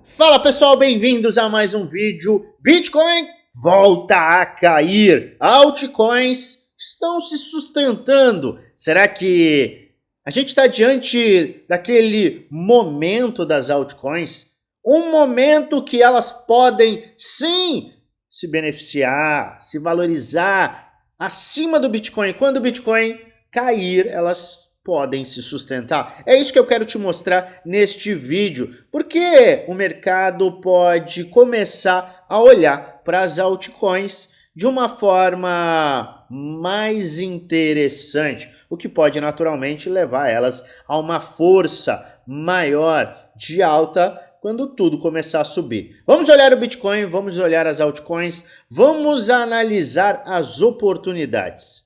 Fala pessoal, bem-vindos a mais um vídeo. Bitcoin volta a cair. Altcoins estão se sustentando. Será que a gente está diante daquele momento das altcoins? Um momento que elas podem sim se beneficiar, se valorizar acima do Bitcoin. Quando o Bitcoin cair, elas podem se sustentar. É isso que eu quero te mostrar neste vídeo. Porque o mercado pode começar a olhar para as altcoins de uma forma mais interessante, o que pode naturalmente levar elas a uma força maior de alta quando tudo começar a subir. Vamos olhar o Bitcoin, vamos olhar as altcoins, vamos analisar as oportunidades.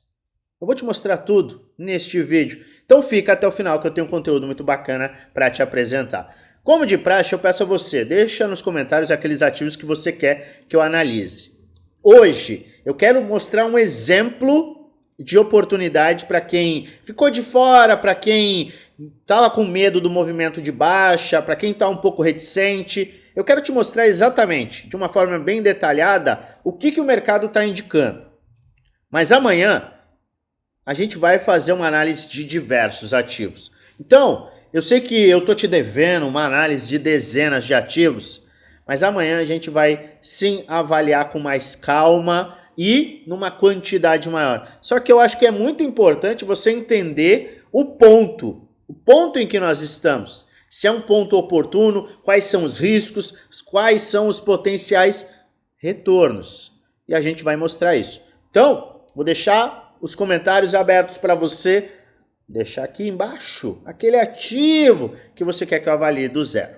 Eu vou te mostrar tudo neste vídeo. Então fica até o final que eu tenho um conteúdo muito bacana para te apresentar. Como de praxe, eu peço a você, deixa nos comentários aqueles ativos que você quer que eu analise. Hoje, eu quero mostrar um exemplo de oportunidade para quem ficou de fora, para quem estava com medo do movimento de baixa, para quem está um pouco reticente. Eu quero te mostrar exatamente, de uma forma bem detalhada, o que o mercado está indicando. Mas amanhã a gente vai fazer uma análise de diversos ativos. Então, eu sei que eu estou te devendo uma análise de dezenas de ativos, mas amanhã a gente vai sim avaliar com mais calma e numa quantidade maior. Só que eu acho que é muito importante você entender o ponto em que nós estamos. Se é um ponto oportuno, quais são os riscos, quais são os potenciais retornos. E a gente vai mostrar isso. Então, vou deixar os comentários abertos para você deixar aqui embaixo aquele ativo que você quer que eu avalie do zero.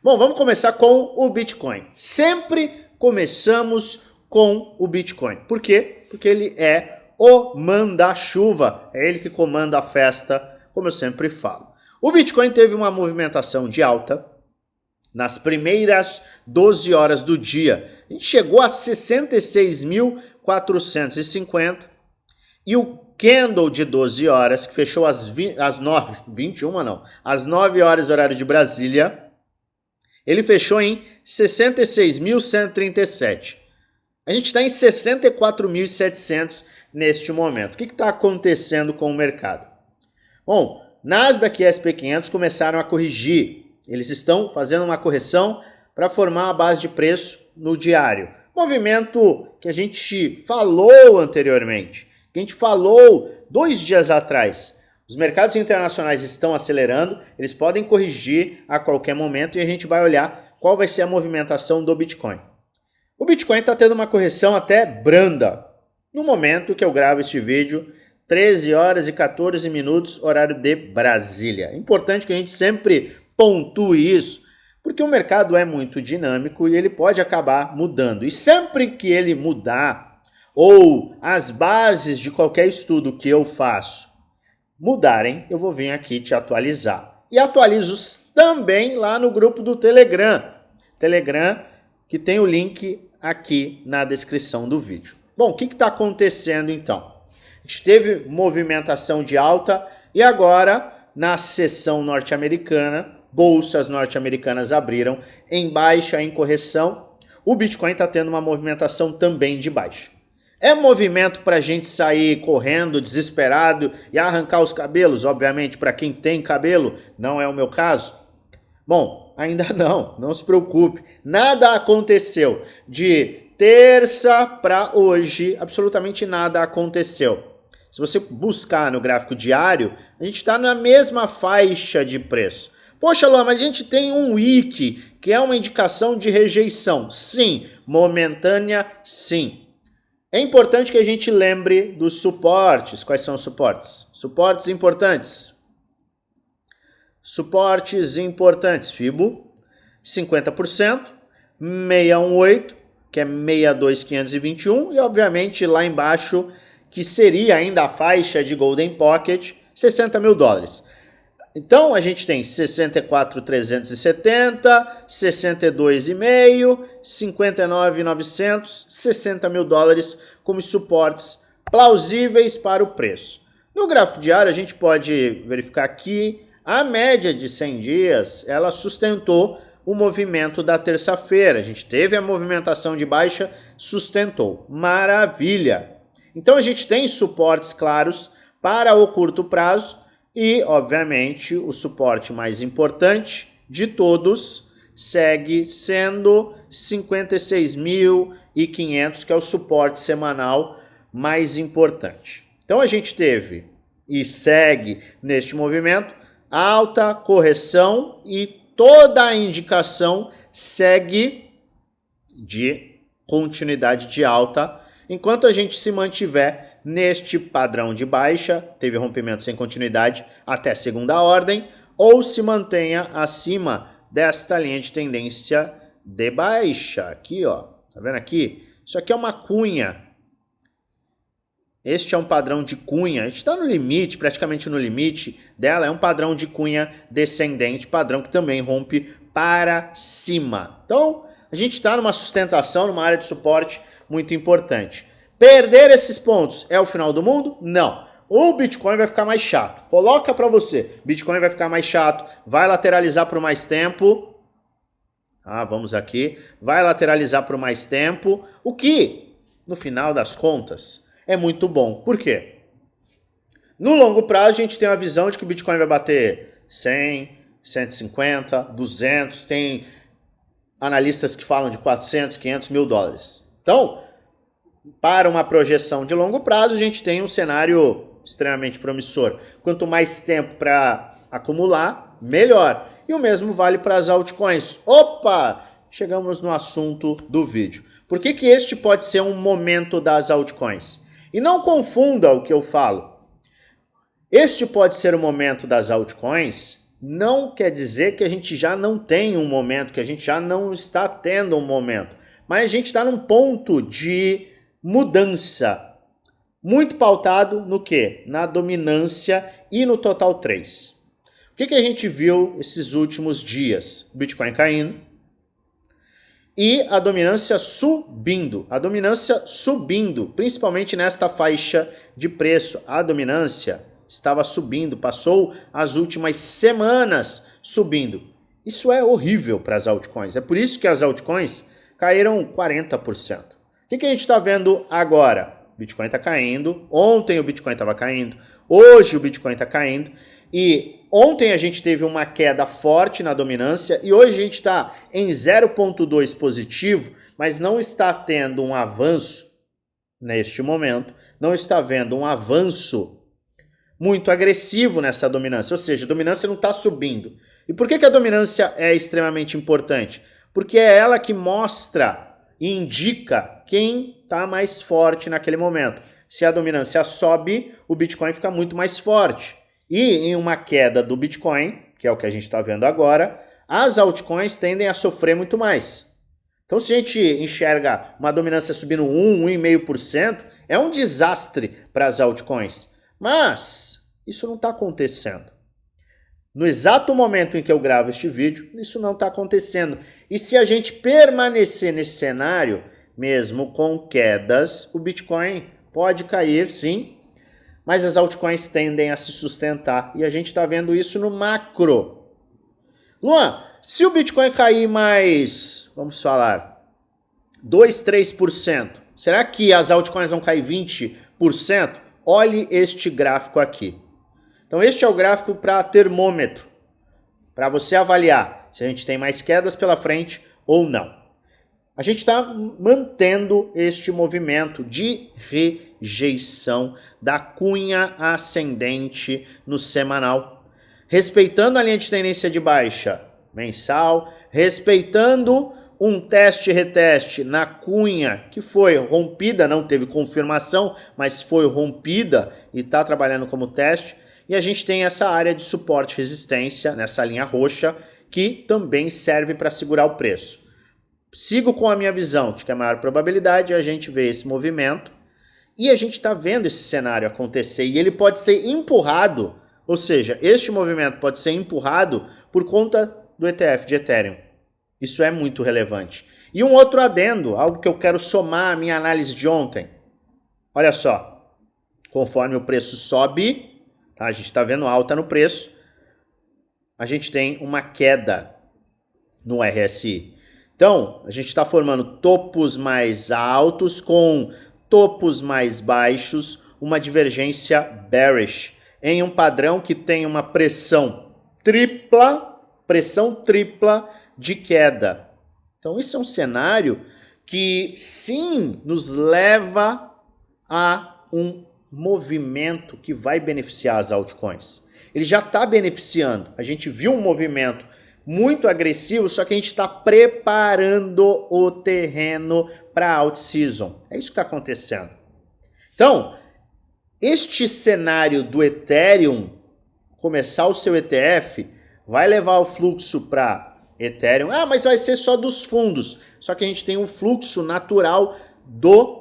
Bom, vamos começar com o Bitcoin. Sempre começamos com o Bitcoin. Por quê? Porque ele é o manda-chuva, é ele que comanda a festa, como eu sempre falo. O Bitcoin teve uma movimentação de alta nas primeiras 12 horas do dia. A gente chegou a 66.450. E o candle de 12 horas, que fechou às 9 horas horário de Brasília, ele fechou em 66.137. A gente está em 64.700 neste momento. O que está acontecendo com o mercado? Bom, Nasdaq e SP500 começaram a corrigir. Eles estão fazendo uma correção para formar a base de preço no diário. Movimento que a gente falou anteriormente. Que a gente falou 2 dias atrás. Os mercados internacionais estão acelerando, eles podem corrigir a qualquer momento e a gente vai olhar qual vai ser a movimentação do Bitcoin. O Bitcoin está tendo uma correção até branda. No momento que eu gravo este vídeo, 13 horas e 14 minutos, horário de Brasília. É importante que a gente sempre pontue isso, porque o mercado é muito dinâmico e ele pode acabar mudando. E sempre que ele mudar, ou as bases de qualquer estudo que eu faço mudarem, eu vou vir aqui te atualizar. E atualizo também lá no grupo do Telegram. Telegram, que tem o link aqui na descrição do vídeo. Bom, o que está acontecendo então? A gente teve movimentação de alta e agora, na sessão norte-americana, bolsas norte-americanas abriram em baixa, em correção. O Bitcoin está tendo uma movimentação também de baixa. É movimento para a gente sair correndo, desesperado e arrancar os cabelos? Obviamente, para quem tem cabelo, não é o meu caso. Bom, ainda não se preocupe. Nada aconteceu. De terça para hoje, absolutamente nada aconteceu. Se você buscar no gráfico diário, a gente está na mesma faixa de preço. Poxa, Luan, mas a gente tem um wick, que é uma indicação de rejeição. Sim, momentânea, sim. É importante que a gente lembre dos suportes. Quais são os suportes? Suportes importantes. Suportes importantes. FIBO, 50%. 618, que é 62.521. E, obviamente, lá embaixo, que seria ainda a faixa de Golden Pocket, 60 mil dólares. Então, a gente tem 64.370, 62,5, 59.900, 60 mil dólares como suportes plausíveis para o preço. No gráfico diário, a gente pode verificar que a média de 100 dias, ela sustentou o movimento da terça-feira. A gente teve a movimentação de baixa, sustentou. Maravilha! Então a gente tem suportes claros para o curto prazo e, obviamente, o suporte mais importante de todos segue sendo 56.500, que é o suporte semanal mais importante. Então a gente teve e segue neste movimento alta, correção e toda a indicação segue de continuidade de alta, enquanto a gente se mantiver neste padrão de baixa, teve rompimento sem continuidade até segunda ordem, ou se mantenha acima desta linha de tendência de baixa. Aqui, ó, tá vendo aqui? Isso aqui é uma cunha. Este é um padrão de cunha. A gente está no limite, praticamente no limite dela. É um padrão de cunha descendente, padrão que também rompe para cima. Então, a gente está numa sustentação, numa área de suporte muito importante. Perder esses pontos é o final do mundo? Não. O Bitcoin vai ficar mais chato. Coloca para você. Bitcoin vai ficar mais chato, vai lateralizar por mais tempo. Vamos aqui. Vai lateralizar por mais tempo. O que, no final das contas, é muito bom. Por quê? No longo prazo, a gente tem a visão de que o Bitcoin vai bater 100, 150, 200. Tem analistas que falam de 400, 500 mil dólares. Então, para uma projeção de longo prazo, a gente tem um cenário extremamente promissor. Quanto mais tempo para acumular, melhor. E o mesmo vale para as altcoins. Opa! Chegamos no assunto do vídeo. Por que que este pode ser um momento das altcoins? E não confunda o que eu falo. Este pode ser o momento das altcoins, não quer dizer que a gente já não tem um momento, que a gente já não está tendo um momento. Mas a gente está num ponto de mudança, muito pautado no quê? Na dominância e no total 3. O que que a gente viu esses últimos dias? O Bitcoin caindo e a dominância subindo. A dominância subindo, principalmente nesta faixa de preço. A dominância estava subindo, passou as últimas semanas subindo. Isso é horrível para as altcoins. É por isso que as altcoins caíram 40%. O que a gente está vendo agora? O Bitcoin está caindo. Ontem o Bitcoin estava caindo. Hoje o Bitcoin está caindo. E ontem a gente teve uma queda forte na dominância. E hoje a gente está em 0,2 positivo, mas não está tendo um avanço neste momento. Não está vendo um avanço muito agressivo nessa dominância. Ou seja, a dominância não está subindo. E por que a dominância é extremamente importante? Porque é ela que mostra e indica quem está mais forte naquele momento. Se a dominância sobe, o Bitcoin fica muito mais forte. E em uma queda do Bitcoin, que é o que a gente está vendo agora, as altcoins tendem a sofrer muito mais. Então, se a gente enxerga uma dominância subindo 1,5%, é um desastre para as altcoins. Mas isso não está acontecendo. No exato momento em que eu gravo este vídeo, isso não está acontecendo. E se a gente permanecer nesse cenário, mesmo com quedas, o Bitcoin pode cair, sim, mas as altcoins tendem a se sustentar. E a gente está vendo isso no macro. Luan, se o Bitcoin cair mais, vamos falar, 2, 3%, será que as altcoins vão cair 20%? Olhe este gráfico aqui. Então este é o gráfico para termômetro, para você avaliar se a gente tem mais quedas pela frente ou não. A gente está mantendo este movimento de rejeição da cunha ascendente no semanal, respeitando a linha de tendência de baixa mensal, respeitando um teste-reteste na cunha que foi rompida, não teve confirmação, mas foi rompida e está trabalhando como teste. E a gente tem essa área de suporte e resistência, nessa linha roxa, que também serve para segurar o preço. Sigo com a minha visão de que a maior probabilidade é a gente ver esse movimento e a gente está vendo esse cenário acontecer e ele pode ser empurrado, ou seja, este movimento pode ser empurrado por conta do ETF de Ethereum. Isso é muito relevante. E um outro adendo, algo que eu quero somar à minha análise de ontem. Olha só, conforme o preço sobe, a gente está vendo alta no preço, a gente tem uma queda. no RSI. Então, a gente está formando topos mais altos com topos mais baixos, uma divergência bearish, em um padrão que tem uma pressão tripla de queda. Então, isso é um cenário que, sim, nos leva a um movimento que vai beneficiar as altcoins. Ele já está beneficiando. A gente viu um movimento muito agressivo, só que a gente está preparando o terreno para a alt-season. É isso que está acontecendo. Então, este cenário do Ethereum começar o seu ETF vai levar o fluxo para Ethereum. Ah, mas vai ser só dos fundos. Só que a gente tem um fluxo natural do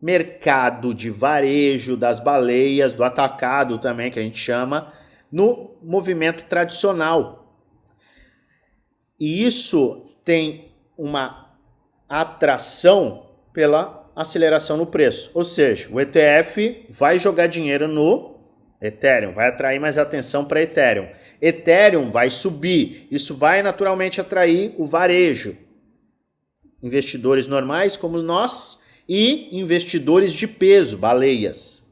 mercado de varejo, das baleias, do atacado também, que a gente chama, no movimento tradicional. E isso tem uma atração pela aceleração no preço. Ou seja, o ETF vai jogar dinheiro no Ethereum, vai atrair mais atenção para Ethereum. Ethereum vai subir, isso vai naturalmente atrair o varejo. Investidores normais como nós e investidores de peso, baleias.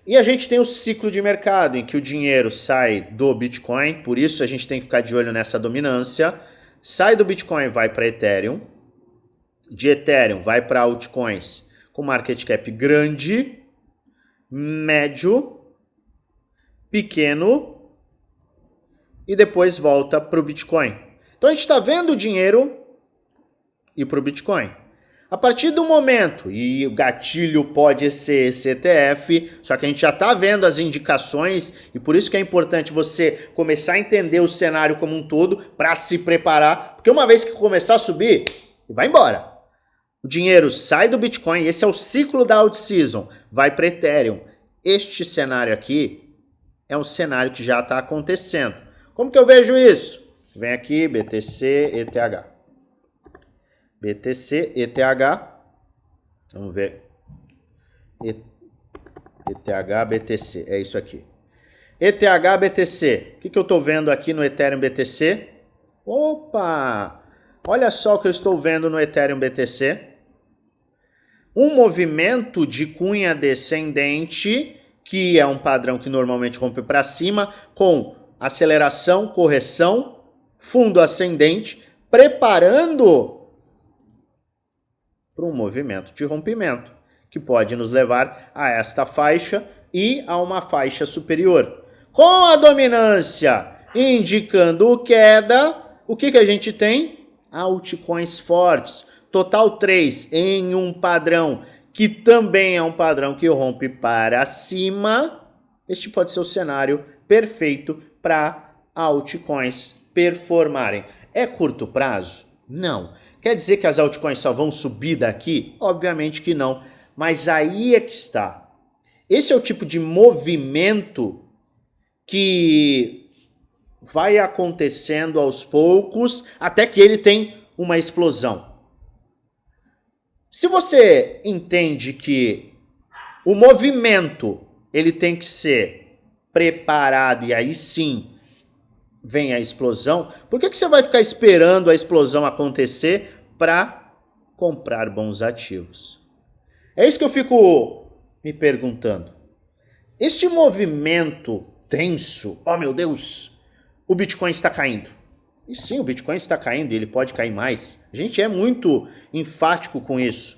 E a gente tem o ciclo de mercado em que o dinheiro sai do Bitcoin, por isso a gente tem que ficar de olho nessa dominância. Sai do Bitcoin, vai para Ethereum. De Ethereum, vai para altcoins com market cap grande, médio, pequeno e depois volta para o Bitcoin. Então a gente está vendo o dinheiro ir para o Bitcoin. A partir do momento, e o gatilho pode ser esse ETF, só que a gente já está vendo as indicações e por isso que é importante você começar a entender o cenário como um todo para se preparar, porque uma vez que começar a subir, vai embora. O dinheiro sai do Bitcoin, esse é o ciclo da alt-season, vai para Ethereum. Este cenário aqui é um cenário que já está acontecendo. Como que eu vejo isso? Vem aqui, BTC, ETH. BTC, ETH, vamos ver, ETH, BTC, é isso aqui. ETH, BTC, o que eu estou vendo aqui no Ethereum BTC? Opa, olha só o que eu estou vendo no Ethereum BTC. Um movimento de cunha descendente, que é um padrão que normalmente rompe para cima, com aceleração, correção, fundo ascendente, preparando para um movimento de rompimento, que pode nos levar a esta faixa e a uma faixa superior. Com a dominância indicando queda, o que a gente tem? Altcoins fortes. Total 3 em um padrão que também é um padrão que rompe para cima. Este pode ser o cenário perfeito para altcoins performarem. É curto prazo? Não. Quer dizer que as altcoins só vão subir daqui? Obviamente que não, mas aí é que está. Esse é o tipo de movimento que vai acontecendo aos poucos até que ele tem uma explosão. Se você entende que o movimento ele tem que ser preparado e aí sim vem a explosão, por que você vai ficar esperando a explosão acontecer para comprar bons ativos? É isso que eu fico me perguntando. Este movimento tenso, oh meu Deus, o Bitcoin está caindo. E sim, o Bitcoin está caindo e ele pode cair mais. A gente é muito enfático com isso.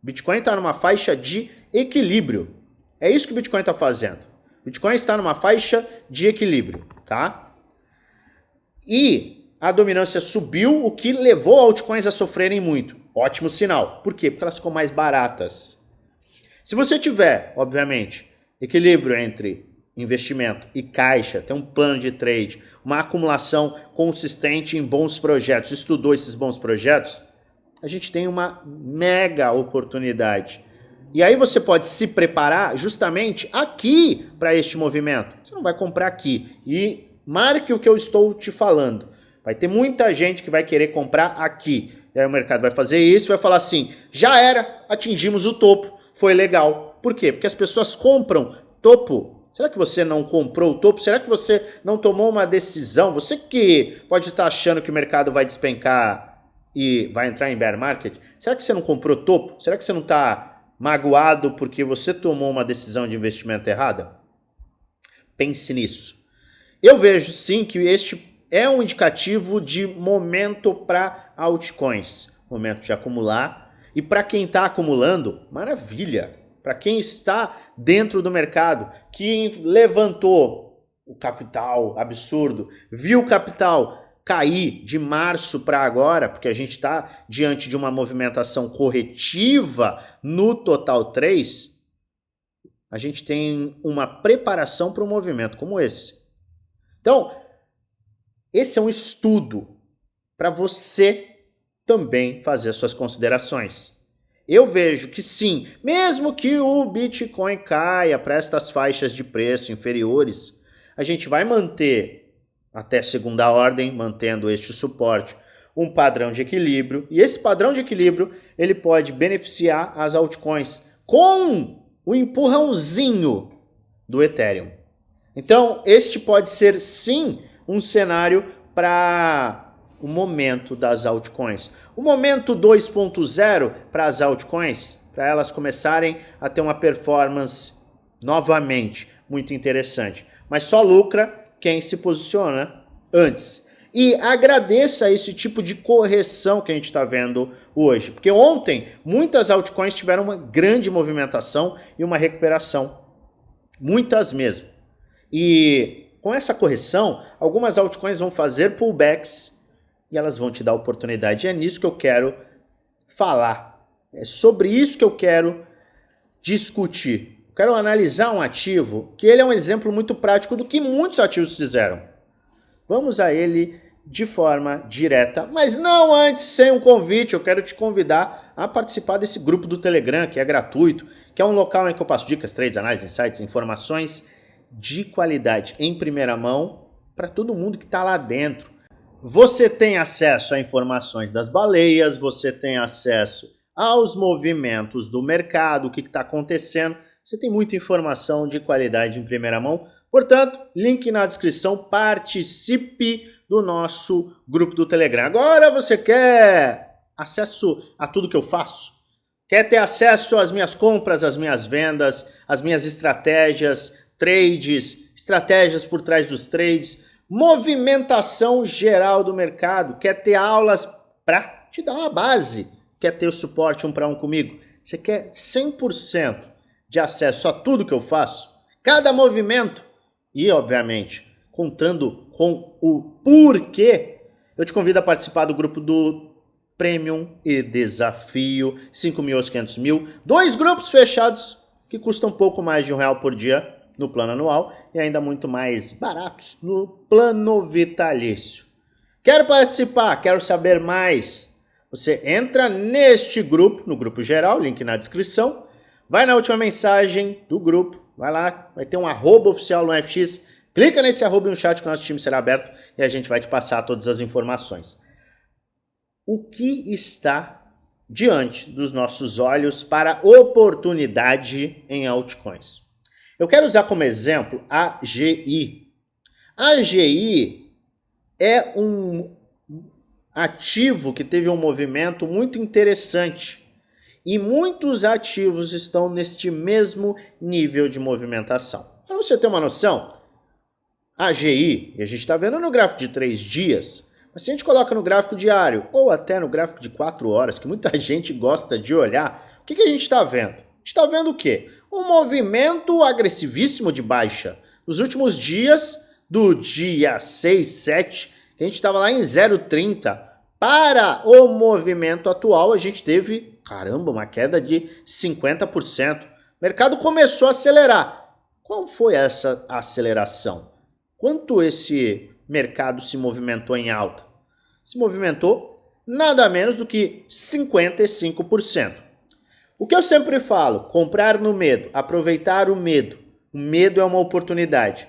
O Bitcoin está numa faixa de equilíbrio. É isso que o Bitcoin está fazendo. O Bitcoin está numa faixa de equilíbrio, tá? E a dominância subiu, o que levou altcoins a sofrerem muito. Ótimo sinal. Por quê? Porque elas ficam mais baratas. Se você tiver, obviamente, equilíbrio entre investimento e caixa, tem um plano de trade, uma acumulação consistente em bons projetos, estudou esses bons projetos, a gente tem uma mega oportunidade. E aí você pode se preparar justamente aqui para este movimento. Você não vai comprar aqui. E marque o que eu estou te falando. Vai ter muita gente que vai querer comprar aqui. E aí o mercado vai fazer isso e vai falar assim, já era, atingimos o topo, foi legal. Por quê? Porque as pessoas compram topo Será que você não comprou o topo? Será que você não tomou uma decisão? Você que pode estar achando que o mercado vai despencar e vai entrar em bear market, será que você não comprou topo? Será que você não está magoado porque você tomou uma decisão de investimento errada? Pense nisso. Eu vejo sim que este é um indicativo de momento para altcoins, momento de acumular. E para quem está acumulando, maravilha. Para quem está dentro do mercado, que levantou o capital absurdo, viu o capital cair de março para agora, porque a gente está diante de uma movimentação corretiva no Total 3, a gente tem uma preparação para um movimento como esse. Então, esse é um estudo para você também fazer suas considerações. Eu vejo que sim, mesmo que o Bitcoin caia para estas faixas de preço inferiores, a gente vai manter, até segunda ordem, mantendo este suporte, um padrão de equilíbrio. E esse padrão de equilíbrio ele pode beneficiar as altcoins com o empurrãozinho do Ethereum. Então, este pode ser sim um cenário para o momento das altcoins. O momento 2.0 para as altcoins, para elas começarem a ter uma performance novamente muito interessante. Mas só lucra quem se posiciona antes. E agradeça esse tipo de correção que a gente está vendo hoje. Porque ontem muitas altcoins tiveram uma grande movimentação e uma recuperação. Muitas mesmo. E com essa correção, algumas altcoins vão fazer pullbacks e elas vão te dar oportunidade. É nisso que eu quero falar. É sobre isso que eu quero discutir. Eu quero analisar um ativo que ele é um exemplo muito prático do que muitos ativos fizeram. Vamos a ele de forma direta, mas não antes sem um convite. Eu quero te convidar a participar desse grupo do Telegram, que é gratuito, que é um local em que eu passo dicas, trades, análises, insights, informações de qualidade em primeira mão para todo mundo que está lá dentro. Você tem acesso a informações das baleias, você tem acesso aos movimentos do mercado, o que está acontecendo. Você tem muita informação de qualidade em primeira mão. Portanto, link na descrição, participe do nosso grupo do Telegram. Agora você quer acesso a tudo que eu faço? Quer ter acesso às minhas compras, às minhas vendas, às minhas estratégias, trades, estratégias por trás dos trades, movimentação geral do mercado? Quer ter aulas para te dar uma base? Quer ter o suporte 1 para 1 comigo? Você quer 100% de acesso a tudo que eu faço? Cada movimento? E, obviamente, contando com o porquê, eu te convido a participar do grupo do Premium e Desafio, 5 mil aos 500 mil. 2 grupos fechados que custam um pouco mais de R$1 por dia no plano anual e ainda muito mais baratos no plano vitalício. Quero participar? Quero saber mais? Você entra neste grupo, no grupo geral, link na descrição. Vai na última mensagem do grupo, vai lá, vai ter um arroba oficial no FX. Clica nesse arroba e um chat que o nosso time será aberto e a gente vai te passar todas as informações. O que está diante dos nossos olhos para oportunidade em altcoins? Eu quero usar como exemplo a AGI. A AGI é um ativo que teve um movimento muito interessante e muitos ativos estão neste mesmo nível de movimentação. Para você ter uma noção, a AGI, e a gente está vendo no gráfico de 3 dias, mas se a gente coloca no gráfico diário ou até no gráfico de 4 horas, que muita gente gosta de olhar, o que a gente está vendo? A gente está vendo o quê? Um movimento agressivíssimo de baixa. Nos últimos dias, do dia 6, 7, que a gente estava lá em 0,30, para o movimento atual a gente teve, caramba, uma queda de 50%. O mercado começou a acelerar. Qual foi essa aceleração? Quanto esse mercado se movimentou em alta? Se movimentou nada menos do que 55%. O que eu sempre falo, comprar no medo, aproveitar o medo. O medo é uma oportunidade.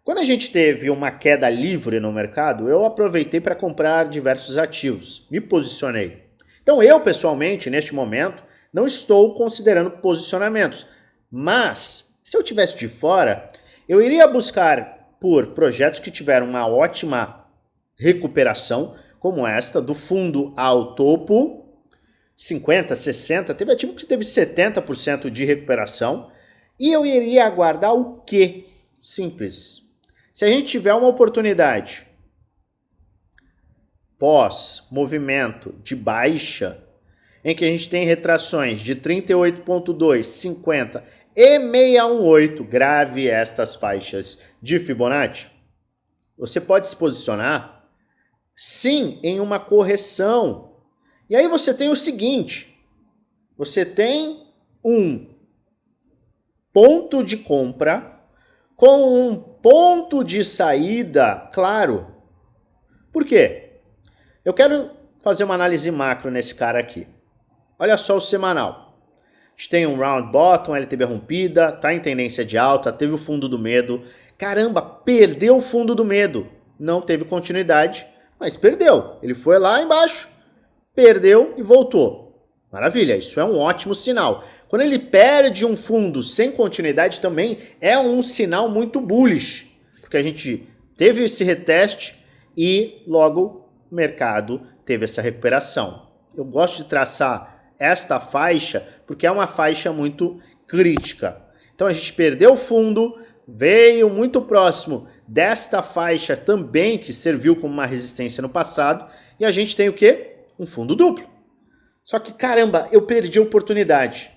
Quando a gente teve uma queda livre no mercado, eu aproveitei para comprar diversos ativos, me posicionei. Então eu, pessoalmente, neste momento, não estou considerando posicionamentos. Mas, se eu tivesse de fora, Eu iria buscar por projetos que tiveram uma ótima recuperação, como esta, do fundo ao topo, 50, 60, teve ativo que teve 70% de recuperação, e eu iria aguardar o quê? Simples. Se a gente tiver uma oportunidade pós-movimento de baixa, em que a gente tem retrações de 38,2, 50 e 618, grave estas faixas de Fibonacci, você pode se posicionar, sim, em uma correção. E aí você tem o seguinte, você tem um ponto de compra com um ponto de saída claro. Por quê? Eu quero fazer uma análise macro nesse cara aqui. Olha só o semanal. A gente tem um round bottom, LTB rompida, tá em tendência de alta, teve o fundo do medo. Caramba, perdeu o fundo do medo. Não teve continuidade, mas perdeu. Ele foi lá embaixo, perdeu e voltou. Maravilha, isso é um ótimo sinal. Quando ele perde um fundo sem continuidade também é um sinal muito bullish, porque a gente teve esse reteste e logo o mercado teve essa recuperação. Eu gosto de traçar esta faixa porque é uma faixa muito crítica. Então a gente perdeu o fundo, veio muito próximo desta faixa também que serviu como uma resistência no passado e a gente tem o quê? Um fundo duplo. Só que caramba, eu perdi a oportunidade.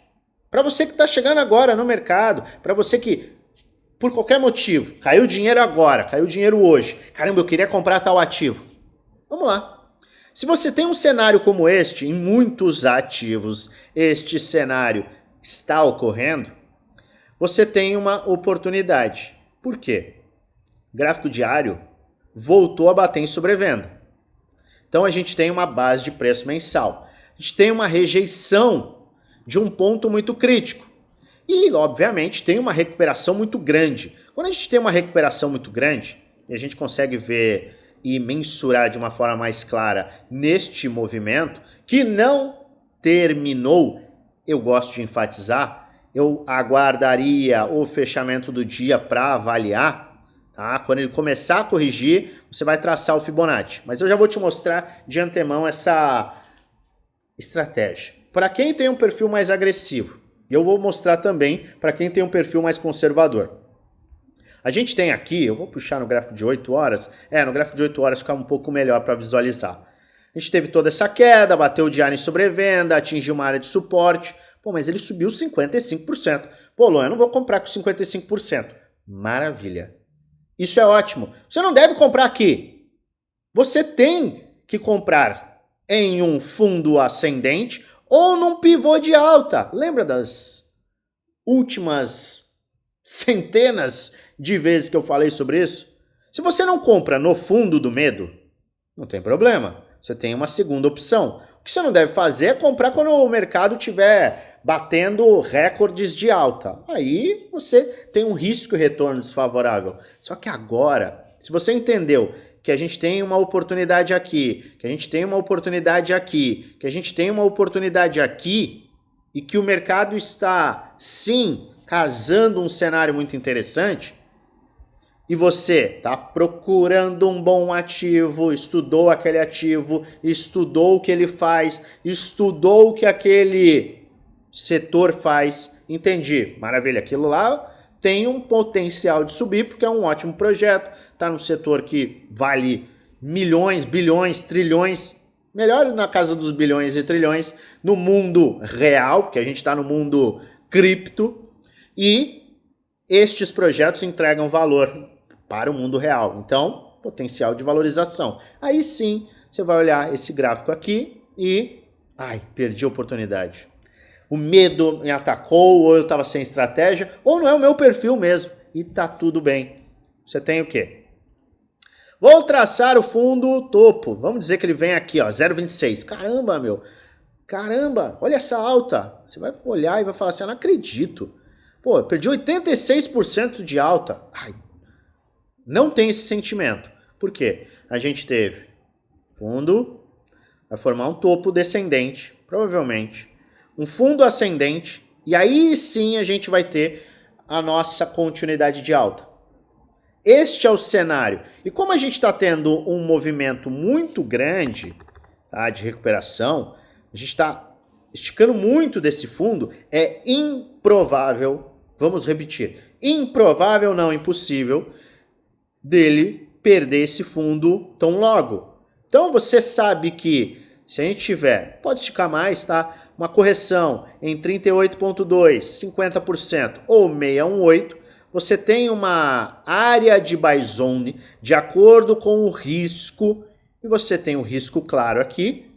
Para você que está chegando agora no mercado, para você que, por qualquer motivo, caiu dinheiro agora, caiu dinheiro hoje, caramba, eu queria comprar tal ativo. Vamos lá. Se você tem um cenário como este, em muitos ativos, este cenário está ocorrendo, você tem uma oportunidade. Por quê? O gráfico diário voltou a bater em sobrevenda. Então a gente tem uma base de preço mensal. A gente tem uma rejeição de um ponto muito crítico. E, obviamente, tem uma recuperação muito grande. Quando a gente tem uma recuperação muito grande, e a gente consegue ver e mensurar de uma forma mais clara neste movimento, que não terminou, eu gosto de enfatizar, eu aguardaria o fechamento do dia para avaliar. Tá? Quando ele começar a corrigir, você vai traçar o Fibonacci. Mas eu já vou te mostrar de antemão essa estratégia. Para quem tem um perfil mais agressivo, e eu vou mostrar também para quem tem um perfil mais conservador. A gente tem aqui, eu vou puxar no gráfico de 8 horas, no gráfico de 8 horas fica um pouco melhor para visualizar. A gente teve toda essa queda, bateu o diário em sobrevenda, atingiu uma área de suporte, pô, mas ele subiu 55%. Pô, Luan, eu não vou comprar com 55%. Maravilha. Isso é ótimo. Você não deve comprar aqui. Você tem que comprar em um fundo ascendente ou num pivô de alta. Lembra das últimas centenas de vezes que eu falei sobre isso? Se você não compra no fundo do medo, não tem problema. Você tem uma segunda opção. O que você não deve fazer é comprar quando o mercado estiver batendo recordes de alta. Aí você tem um risco e retorno desfavorável. Só que agora, se você entendeu que a gente tem uma oportunidade aqui, que a gente tem uma oportunidade aqui, que a gente tem uma oportunidade aqui, e que o mercado está, sim, casando um cenário muito interessante, e você está procurando um bom ativo, estudou aquele ativo, estudou o que ele faz, estudou o que aquele setor faz, entendi, maravilha, aquilo lá tem um potencial de subir porque é um ótimo projeto, está no setor que vale milhões, bilhões, trilhões, melhor na casa dos bilhões e trilhões no mundo real, porque a gente está no mundo cripto, e estes projetos entregam valor para o mundo real, então potencial de valorização. Aí sim você vai olhar esse gráfico aqui e, perdi a oportunidade. O medo me atacou, ou eu estava sem estratégia, ou não é o meu perfil mesmo. E tá tudo bem. Você tem o quê? Vou traçar o fundo topo. Vamos dizer que ele vem aqui, ó, 0,26. Caramba, meu. Caramba, olha essa alta. Você vai olhar e vai falar assim, eu não acredito. Pô, eu perdi 86% de alta. Não tem esse sentimento. Por quê? A gente teve fundo, vai formar um topo descendente, provavelmente. Um fundo ascendente, e aí sim a gente vai ter a nossa continuidade de alta. este é o cenário. E como a gente está tendo um movimento muito grande, tá, de recuperação, a gente está esticando muito desse fundo, é improvável, vamos repetir, improvável não impossível, dele perder esse fundo tão logo. Então você sabe que se a gente tiver, pode esticar mais, tá? Uma correção em 38,2%, 50% ou 618%, você tem uma área de buy zone de acordo com o risco, e você tem o risco claro aqui,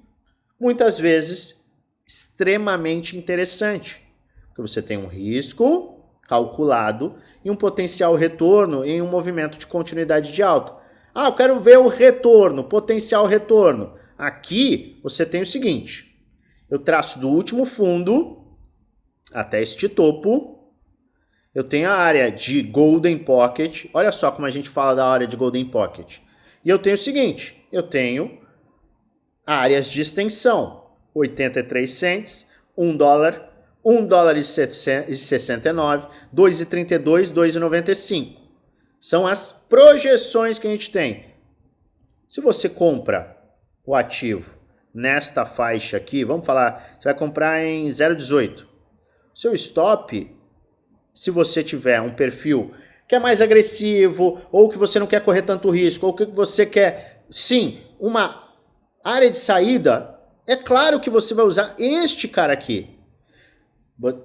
muitas vezes extremamente interessante, porque você tem um risco calculado e um potencial retorno em um movimento de continuidade de alta. Ah, eu quero ver o retorno, potencial retorno. Aqui você tem o seguinte, eu traço do último fundo até este topo, eu tenho a área de Golden Pocket, olha só como a gente fala da área de Golden Pocket. E eu tenho o seguinte, eu tenho áreas de extensão, 83 cents, 1 dólar, 1 dólar e 69, 2,32, 2,95. São as projeções que a gente tem. Se você compra o ativo nesta faixa aqui, vamos falar, você vai comprar em 0,18. Seu stop, se você tiver um perfil que é mais agressivo, ou que você não quer correr tanto risco, ou que você quer, sim, uma área de saída, é claro que você vai usar este cara aqui.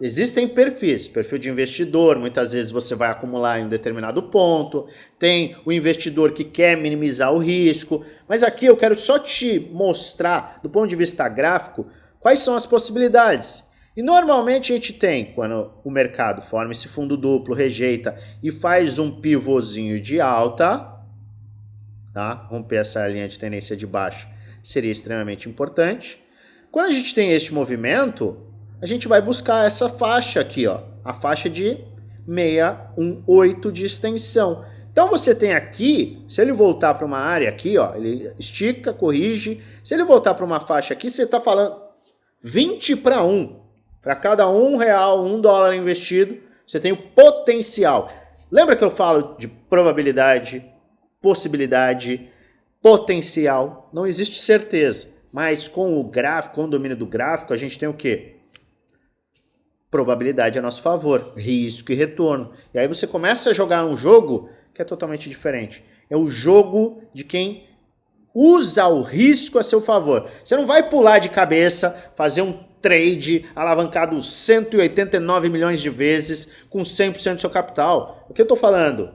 Existem perfis, perfil de investidor, muitas vezes você vai acumular em um determinado ponto, tem o investidor que quer minimizar o risco, mas aqui eu quero só te mostrar, do ponto de vista gráfico, quais são as possibilidades. E normalmente a gente tem, quando o mercado forma esse fundo duplo, rejeita e faz um pivôzinho de alta, tá? Romper essa linha de tendência de baixa seria extremamente importante. Quando a gente tem este movimento, a gente vai buscar essa faixa aqui, ó, a faixa de 618 de extensão. Então você tem aqui, se ele voltar para uma área aqui, ó, ele estica, corrige. Se ele voltar para uma faixa aqui, você está falando 20 para 1. Para cada R$1, $1 investido, você tem o potencial. Lembra que eu falo de probabilidade, possibilidade, potencial? Não existe certeza. Mas com o gráfico, com o domínio do gráfico, a gente tem o quê? Probabilidade a nosso favor, risco e retorno. E aí você começa a jogar um jogo que é totalmente diferente. É o jogo de quem usa o risco a seu favor. Você não vai pular de cabeça, fazer um trade alavancado 189 milhões de vezes com 100% do seu capital. O que eu estou falando?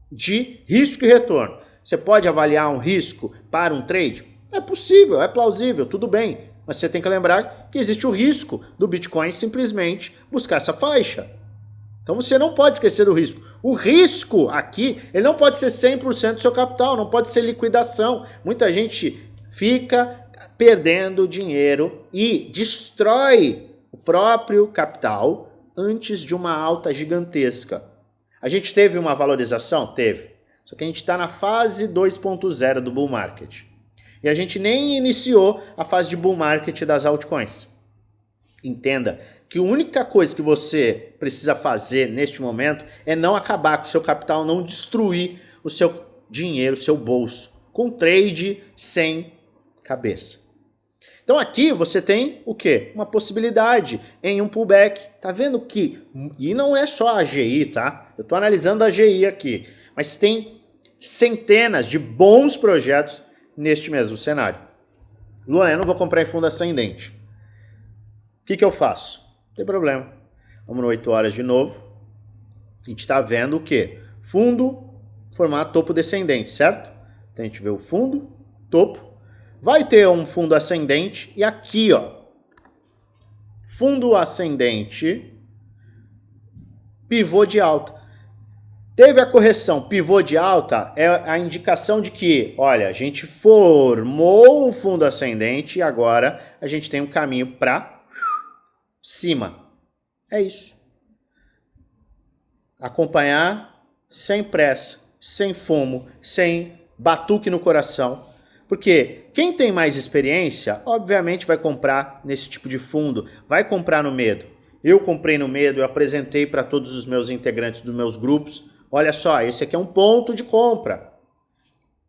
De risco e retorno. Você pode avaliar um risco para um trade? É possível, é plausível, tudo bem. Mas você tem que lembrar que existe o risco do Bitcoin simplesmente buscar essa faixa. Então você não pode esquecer do risco. O risco aqui, ele não pode ser 100% do seu capital, não pode ser liquidação. Muita gente fica perdendo dinheiro e destrói o próprio capital antes de uma alta gigantesca. A gente teve uma valorização? Teve. Só que a gente está na fase 2.0 do bull market. E a gente nem iniciou a fase de bull market das altcoins. Entenda que a única coisa que você precisa fazer neste momento é não acabar com o seu capital, não destruir o seu dinheiro, o seu bolso, com trade sem cabeça. Então aqui você tem o quê? Uma possibilidade em um pullback. Tá vendo que... E não é só a AGI, tá? Eu estou analisando a AGI aqui. Mas tem centenas de bons projetos neste mesmo cenário. Luan, eu não vou comprar em fundo ascendente. O que eu faço? Não tem problema. Vamos no 8 horas de novo. A gente está vendo o quê? Fundo formar topo descendente, certo? Então a gente vê o fundo, topo. Vai ter um fundo ascendente e aqui, ó, fundo ascendente, pivô de alta. Teve a correção, pivô de alta, é a indicação de que, olha, a gente formou um fundo ascendente e agora a gente tem um caminho para cima. É isso. Acompanhar sem pressa, sem fomo, sem batuque no coração. Porque quem tem mais experiência, obviamente vai comprar nesse tipo de fundo, vai comprar no medo. Eu comprei no medo, eu apresentei para todos os meus integrantes dos meus grupos, olha só, esse aqui é um ponto de compra.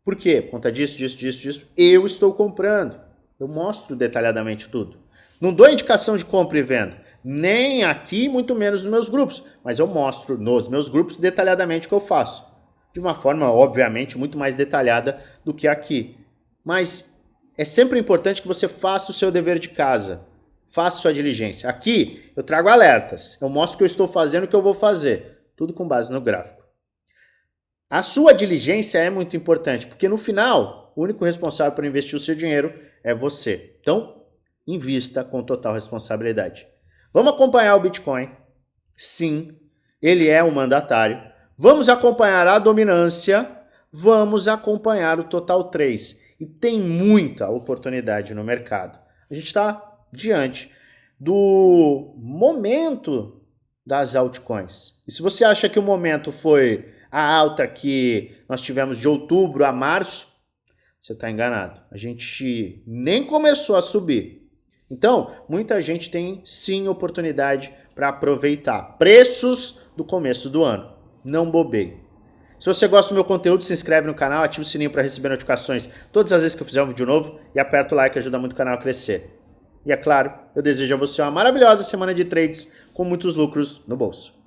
Por quê? Por conta disso, disso, eu estou comprando. Eu mostro detalhadamente tudo. Não dou indicação de compra e venda, nem aqui, muito menos nos meus grupos, mas eu mostro nos meus grupos detalhadamente o que eu faço. De uma forma, obviamente, muito mais detalhada do que aqui. Mas é sempre importante que você faça o seu dever de casa. Faça sua diligência. Aqui eu trago alertas. Eu mostro o que eu estou fazendo e o que eu vou fazer. Tudo com base no gráfico. A sua diligência é muito importante, porque no final, o único responsável por investir o seu dinheiro é você. Então, invista com total responsabilidade. Vamos acompanhar o Bitcoin? Sim, ele é um mandatário. Vamos acompanhar a dominância, vamos acompanhar o Total 3. E tem muita oportunidade no mercado. A gente está diante do momento das altcoins. E se você acha que o momento foi a alta que nós tivemos de outubro a março, você está enganado. A gente nem começou a subir. Então, muita gente tem sim oportunidade para aproveitar. Preços do começo do ano. Não bobeie. Se você gosta do meu conteúdo, se inscreve no canal, ativa o sininho para receber notificações todas as vezes que eu fizer um vídeo novo e aperta o like, ajuda muito o canal a crescer. E é claro, eu desejo a você uma maravilhosa semana de trades com muitos lucros no bolso.